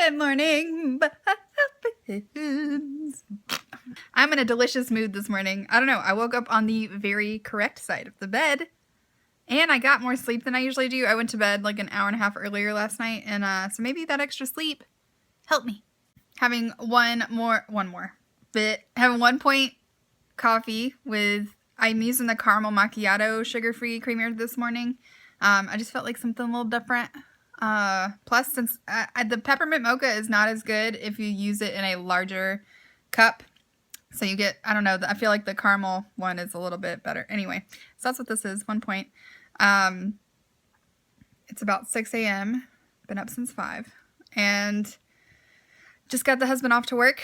Good morning. I'm in a delicious mood this morning. I don't know. I woke up on the very correct side of the bed. And I got more sleep than I usually do. I went to bed like an hour and a half earlier last night. And so maybe that extra sleep helped me. Having having 1 point coffee with, I'm using the caramel macchiato sugar-free creamer this morning. I just felt like something a little different. Plus, since the peppermint mocha is not as good if you use it in a larger cup. So you get, I don't know, I feel like the caramel one is a little bit better. Anyway, so that's what this is, 1 point. It's about 6 a.m. Been up since 5. And just got the husband off to work.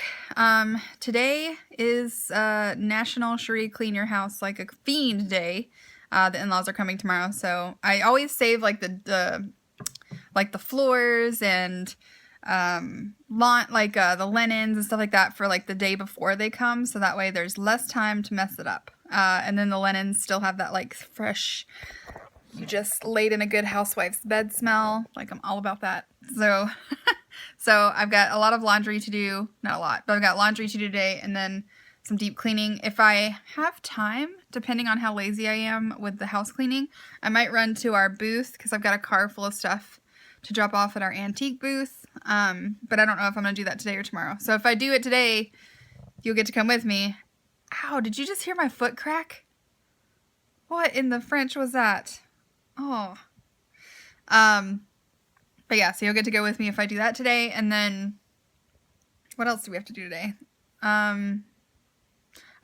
Today is National Cherie Clean Your House Like a Fiend Day. The in-laws are coming tomorrow. So I always save like the floors and lawn, the linens and stuff like that for like the day before they come, so that way there's less time to mess it up. And then the linens still have that like fresh, you just laid in a good housewife's bed smell. Like, I'm all about that. So so I've got a lot of laundry to do. Not a lot, but I've got laundry to do today, and then some deep cleaning. If I have time, depending on how lazy I am with the house cleaning, I might run to our booth because I've got a car full of stuff to drop off at our antique booth. But I don't know if I'm going to do that today or tomorrow. So if I do it today, you'll get to come with me. Ow, did you just hear my foot crack? What in the French was that? Oh. But yeah, so you'll get to go with me if I do that today. And then what else do we have to do today?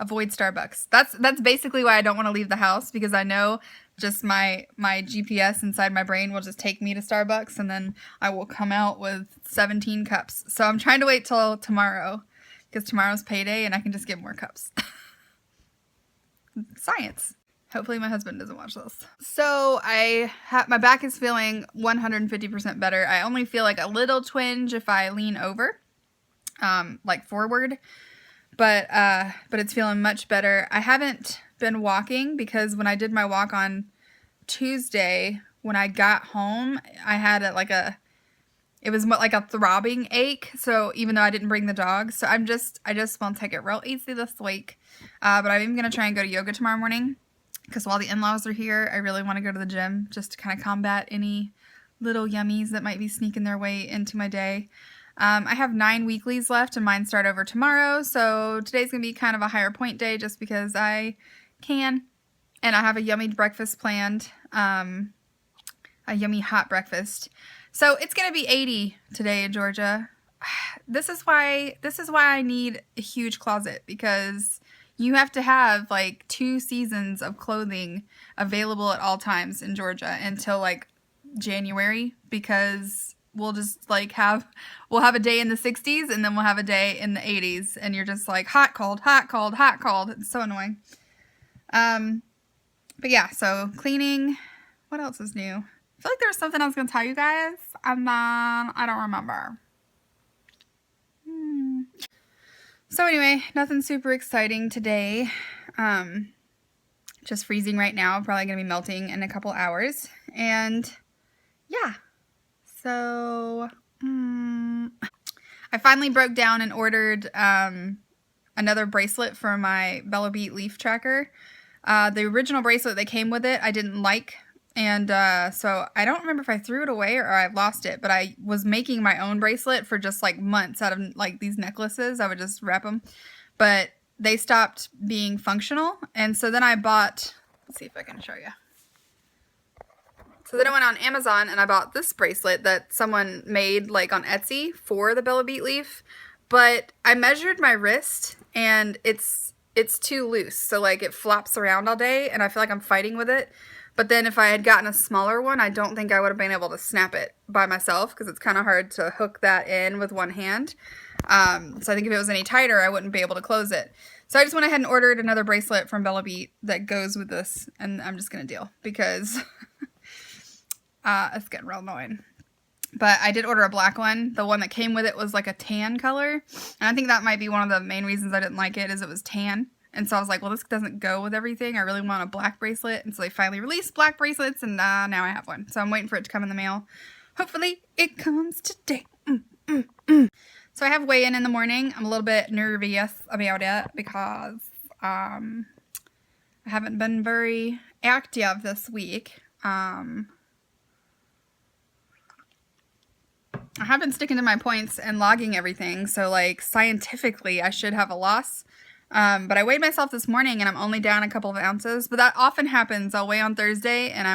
Avoid Starbucks. That's basically why I don't want to leave the house, because I know just my GPS inside my brain will just take me to Starbucks, and then I will come out with 17 cups. So I'm trying to wait till tomorrow, because tomorrow's payday and I can just get more cups. Science. Hopefully my husband doesn't watch this. So my back is feeling 150% better. I only feel like a little twinge if I lean over, like forward. But it's feeling much better. I haven't been walking because when I did my walk on Tuesday, when I got home, I had it was like a throbbing ache. So even though I didn't bring the dog, so I just want to take it real easy this week. But I'm even gonna try and go to yoga tomorrow morning, because while the in-laws are here, I really want to go to the gym just to kind of combat any little yummies that might be sneaking their way into my day. I have 9 weeklies left, and mine start over tomorrow, so today's going to be kind of a higher point day just because I can. And I have a yummy breakfast planned, a yummy hot breakfast. So it's going to be 80 today in Georgia. This is why I need a huge closet, because you have to have like 2 seasons of clothing available at all times in Georgia until like January, because we'll just like we'll have a day in the 60s and then we'll have a day in the 80s, and you're just like hot, cold, hot, cold, hot, cold. It's so annoying. But yeah, so cleaning. What else is new? I feel like there was something I was going to tell you guys, and then I don't remember. So anyway, nothing super exciting today. Just freezing right now. Probably going to be melting in a couple hours. And yeah. So, I finally broke down and ordered another bracelet for my Bella Beat leaf tracker. The original bracelet that came with it, I didn't like. And so I don't remember if I threw it away or I lost it. But I was making my own bracelet for just like months out of like these necklaces. I would just wrap them. But they stopped being functional. And so then I bought, let's see if I can show you. So then I went on Amazon and I bought this bracelet that someone made like on Etsy for the Bella Beat leaf. But I measured my wrist and it's too loose. So like it flops around all day and I feel like I'm fighting with it. But then if I had gotten a smaller one, I don't think I would have been able to snap it by myself, because it's kind of hard to hook that in with one hand. So I think if it was any tighter, I wouldn't be able to close it. So I just went ahead and ordered another bracelet from Bella Beat that goes with this. And I'm just going to deal, because it's getting real annoying. But I did order a black one. The one that came with it was like a tan color. And I think that might be one of the main reasons I didn't like it, is it was tan. And so I was like, well, this doesn't go with everything. I really want a black bracelet. And so they finally released black bracelets, and now I have one. So I'm waiting for it to come in the mail. Hopefully it comes today. So I have weigh-in in the morning. I'm a little bit nervous about it because I haven't been very active this week. I have been sticking to my points and logging everything, so like scientifically I should have a loss. But I weighed myself this morning and I'm only down a couple of ounces, but that often happens. I'll weigh on Thursday and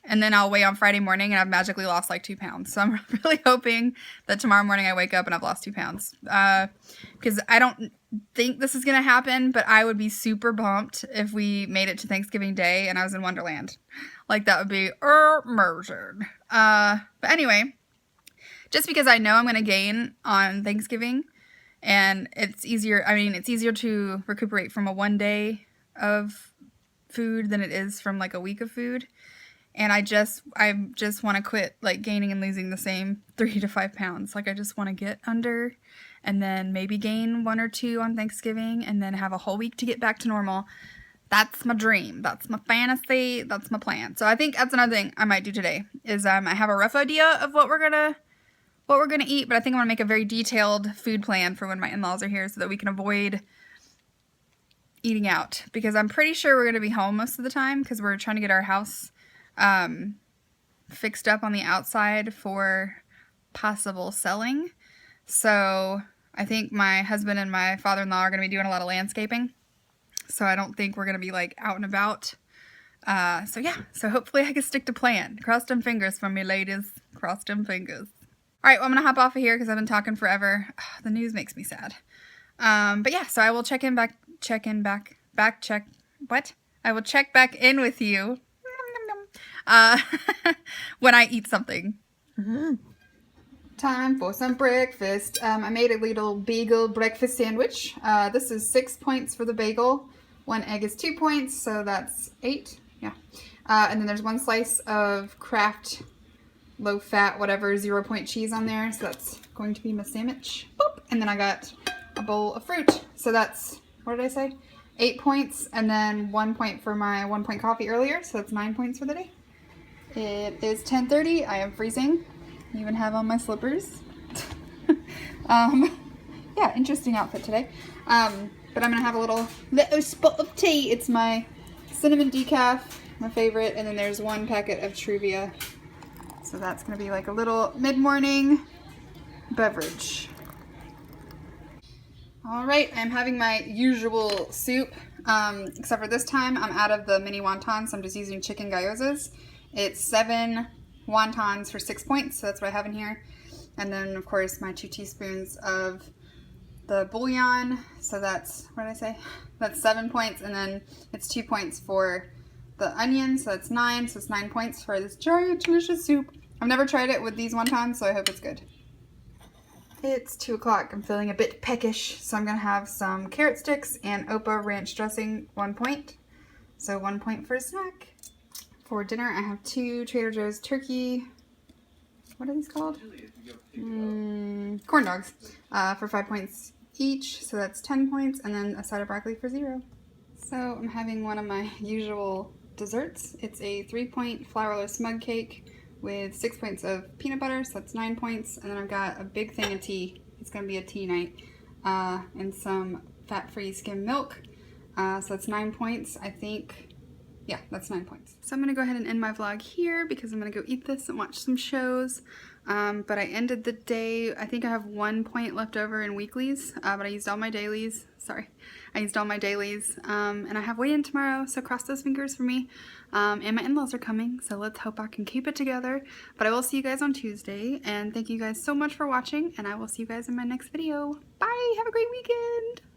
and then I'll weigh on Friday morning and I've magically lost like 2 pounds. So I'm really hoping that tomorrow morning I wake up and I've lost 2 pounds. Because I don't think this is going to happen, but I would be super bummed if we made it to Thanksgiving Day and I was in Wonderland. Like that would be immersion. But anyway, just because I know I'm going to gain on Thanksgiving and it's easier, it's easier to recuperate from a 1 day of food than it is from like a week of food. And I just want to quit like gaining and losing the same 3 to 5 pounds. Like I just want to get under and then maybe gain 1 or 2 on Thanksgiving and then have a whole week to get back to normal. That's my dream. That's my fantasy. That's my plan. So I think that's another thing I might do today is I have a rough idea of what we're gonna eat, but I think I'm gonna make a very detailed food plan for when my in-laws are here so that we can avoid eating out, because I'm pretty sure we're gonna be home most of the time because we're trying to get our house fixed up on the outside for possible selling. So I think my husband and my father-in-law are going to be doing a lot of landscaping. So I don't think we're going to be like out and about. So yeah, so hopefully I can stick to plan. Cross them fingers for me, ladies. Cross them fingers. All right, well, I'm going to hop off of here because I've been talking forever. The news makes me sad. But yeah, so I will I will check back in with you when I eat something. Time for some breakfast. I made a little bagel breakfast sandwich. This is 6 points for the bagel. 1 egg is 2 points, so that's 8. Yeah. And then there's 1 slice of Kraft low fat, whatever, 0 point cheese on there. So that's going to be my sandwich. Boop. And then I got a bowl of fruit. So that's, what did I say? 8 points, and then 1 point for my 1 point coffee earlier. So that's 9 points for the day. It is 10:30. I am freezing. I even have on my slippers. Yeah, interesting outfit today. But I'm gonna have a little spot of tea. It's my cinnamon decaf, my favorite, and then there's 1 packet of Truvia. So that's gonna be like a little mid-morning beverage. All right, I'm having my usual soup, except for this time I'm out of the mini wontons, so I'm just using chicken gyozas. It's 7 wontons for 6 points, so that's what I have in here. And then, of course, my 2 teaspoons of the bouillon, so that's, what did I say? That's 7 points, and then it's 2 points for the onion, so that's 9, so it's 9 points for this giant delicious soup. I've never tried it with these wontons, so I hope it's good. It's 2 o'clock. I'm feeling a bit peckish, so I'm going to have some carrot sticks and Opa ranch dressing, 1 point. So 1 point for a snack. For dinner, I have 2 Trader Joe's turkey, what are these called? Corn dogs, for 5 points each, so that's 10 points, and then a side of broccoli for 0. So I'm having one of my usual desserts. It's a 3-point flourless mug cake with 6 points of peanut butter, so that's 9 points, and then I've got a big thing of tea. It's going to be a tea night, and some fat-free skim milk, so that's 9 points, I think. Yeah, that's 9 points. So I'm going to go ahead and end my vlog here because I'm going to go eat this and watch some shows. But I ended the day, I think I have 1 point left over in weeklies, but I used all my dailies. Sorry. I used all my dailies. And I have weigh-in tomorrow, so cross those fingers for me. And my in-laws are coming, so let's hope I can keep it together. But I will see you guys on Tuesday, and thank you guys so much for watching, and I will see you guys in my next video. Bye! Have a great weekend!